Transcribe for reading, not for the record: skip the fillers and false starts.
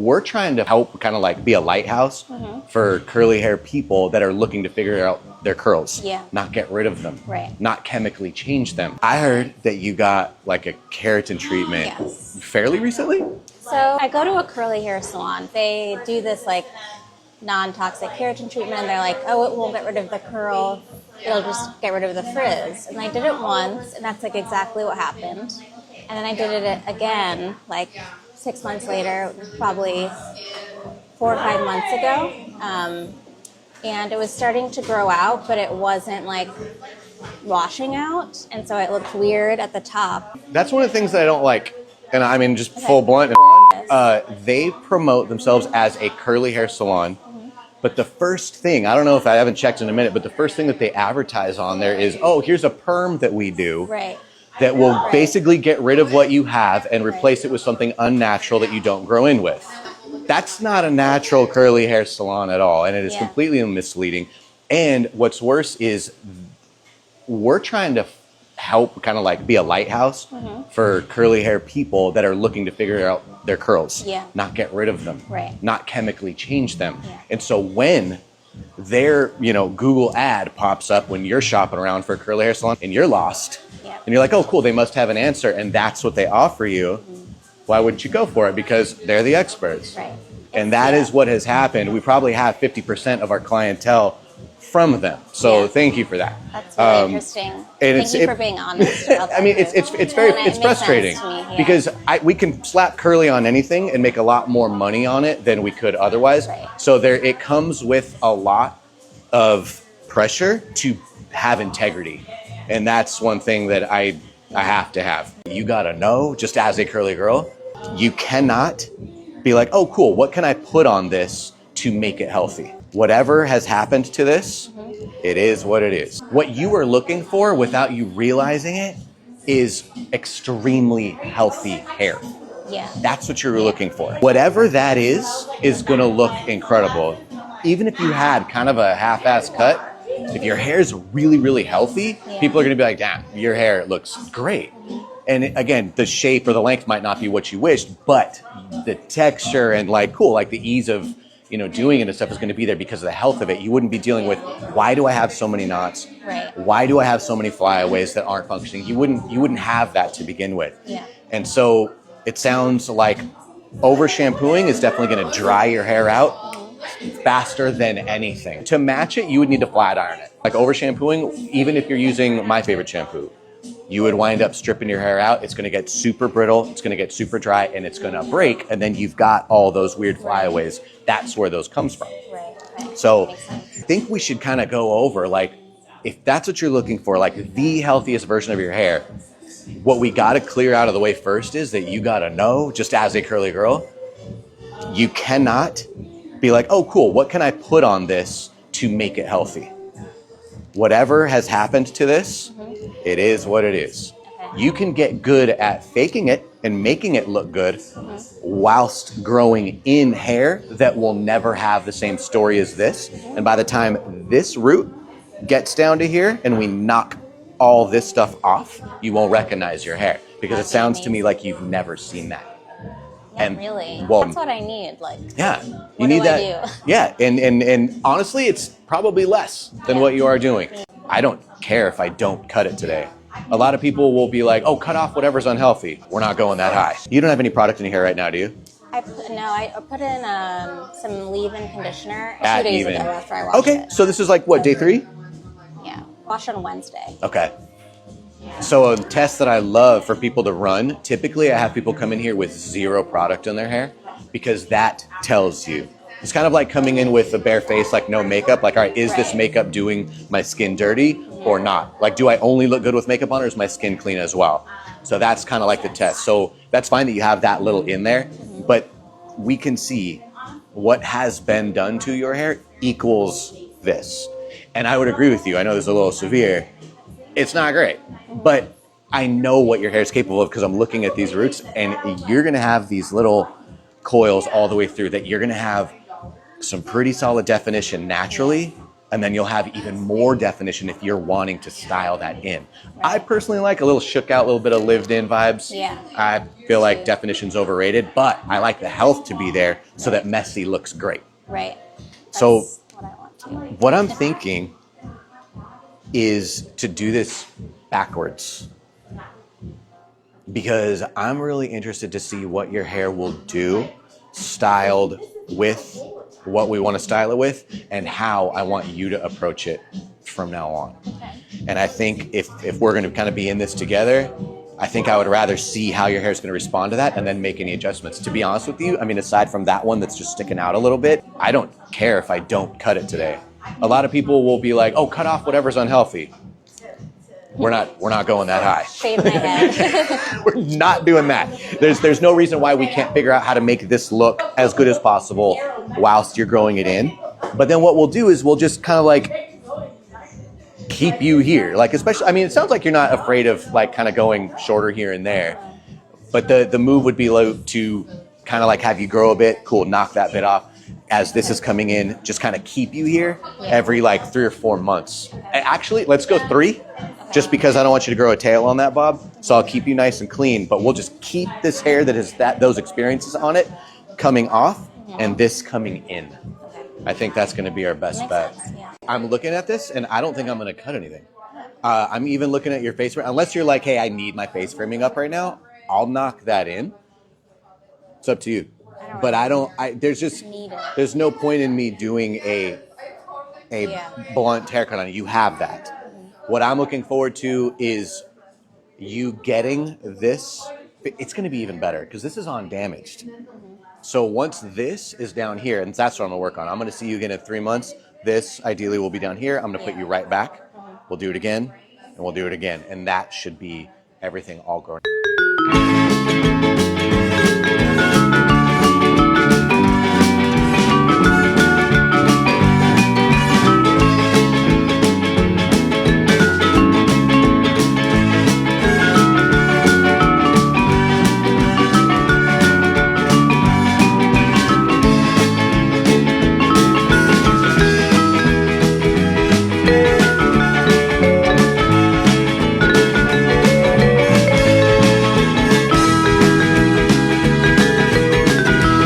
We're trying to help kind of like be a lighthouse for curly hair people that are looking to figure out their curls, not get rid of them, not chemically change them. I heard that you got like a keratin treatment fairly recently? So I go to a curly hair salon. They do this like non-toxic keratin treatment and they're like, oh, it won't get rid of the curl. It'll just get rid of the frizz. And I did it once and that's like exactly what happened. And then I did it again like 6 months later, probably 4 or 5 months ago. And it was starting to grow out, but it wasn't like washing out. And so it looked weird at the top. That's one of the things that I don't like. And I mean, just full blunt. They promote themselves as a curly hair salon. But the first thing, I don't know if I haven't checked in a minute, but the first thing that they advertise on there is, oh, here's a perm that we do. That will basically get rid of what you have and replace it with something unnatural that you don't grow in with. That's not a natural curly hair salon at all. And it is completely misleading. And what's worse is we're trying to help kind of like be a lighthouse for curly hair people that are looking to figure out their curls, not get rid of them, not chemically change them. And so when their, Google ad pops up when you're shopping around for a curly hair salon and you're lost and you're like, oh, cool, they must have an answer. And that's what they offer you. Why wouldn't you go for it? Because they're the experts. And that is what has happened. We probably have 50% of our clientele from them. So thank you for that. That's really interesting. Thank you for being honest about that. I mean, it's frustrating because we can slap curly on anything and make a lot more money on it than we could otherwise. So it comes with a lot of pressure to have integrity. And that's one thing that I have to have. You gotta know, just as a curly girl, you cannot be like, oh, cool, what can I put on this to make it healthy? Whatever has happened to this, it is what it is. What you are looking for without you realizing it is extremely healthy hair. That's what you're looking for. Whatever that is gonna look incredible. Even if you had kind of a half-ass cut, if your hair is really, really healthy, people are gonna be like, damn, your hair looks great. And again, the shape or the length might not be what you wished, but the texture and the ease of doing it and stuff is going to be there because of the health of it. You wouldn't be dealing with, why do I have so many knots? Why do I have so many flyaways that aren't functioning? You wouldn't have that to begin with. And so it sounds like over shampooing is definitely going to dry your hair out faster than anything. To match it, you would need to flat iron it. Like over shampooing, even if you're using my favorite shampoo, you would wind up stripping your hair out. It's going to get super brittle. It's going to get super dry and it's going to break. And then you've got all those weird flyaways. That's where those comes from. So I think we should kind of go over, if that's what you're looking for, the healthiest version of your hair, what we got to clear out of the way first is that you got to know, just as a curly girl, you cannot be like, oh, cool, what can I put on this to make it healthy? Whatever has happened to this, it is what it is. You can get good at faking it and making it look good whilst growing in hair that will never have the same story as this. And by the time this root gets down to here and we knock all this stuff off, you won't recognize your hair because it sounds to me like you've never seen that. And really, that's what I need. You need that. Yeah, and honestly, it's probably less than what you are doing. I don't care if I don't cut it today. A lot of people will be like, oh, cut off whatever's unhealthy. We're not going that high. You don't have any product in your hair right now, do you? I put in some leave-in conditioner 2 days ago after I washed it. Okay, so this is day 3? Yeah, wash on Wednesday. Okay. So a test that I love for people to run, typically I have people come in here with 0 product in their hair because that tells you. It's kind of like coming in with a bare face, no makeup. All right, is this makeup doing my skin dirty or not? Do I only look good with makeup on or is my skin clean as well? So that's kind of like the test. So that's fine that you have that little in there, but we can see what has been done to your hair equals this. And I would agree with you. I know this is a little severe. It's not great, but I know what your hair is capable of because I'm looking at these roots and you're going to have these little coils all the way through that you're going to have some pretty solid definition naturally and then you'll have even more definition if you're wanting to style that in. I personally like a little shook out, a little bit of lived in vibes. Yeah. I feel like definition's overrated, but I like the health to be there so that messy looks great. Right. So That's what I want to. what I'm thinking is to do this backwards, because I'm really interested to see what your hair will do styled with what we want to style it with and how I want you to approach it from now on. Okay. And I think if we're going to kind of be in this together, I think I would rather see how your hair is going to respond to that and then make any adjustments. To be honest with you, I mean, aside from that one that's just sticking out a little bit, I don't care if I don't cut it today. A lot of people will be like, oh, cut off whatever's unhealthy. We're not going that high. Shave my head. We're not doing that. There's no reason why we can't figure out how to make this look as good as possible whilst you're growing it in. But then what we'll do is we'll just kind of like keep you here. Like, especially, I mean, it sounds like you're not afraid of like kind of going shorter here and there. But the move would be to kind of like have you grow a bit, cool, knock that bit off. As this is coming in, just kind of keep you here every like 3 or 4 months. Actually, let's go 3, just because I don't want you to grow a tail on that, Bob. So I'll keep you nice and clean, but we'll just keep this hair that has those experiences on it coming off and this coming in. I think that's going to be our best bet. Sense, yeah. I'm looking at this and I don't think I'm going to cut anything. I'm even looking at your face, unless you're like, hey, I need my face framing up right now, I'll knock that in. It's up to you. But there's no point in me doing a blunt haircut on you. You have that. What I'm looking forward to is you getting this. It's going to be even better because this is undamaged. So once this is down here, and that's what I'm going to work on. I'm going to see you again in 3 months. This ideally will be down here. I'm going to put you right back. We'll do it again, and we'll do it again. And that should be everything all grown.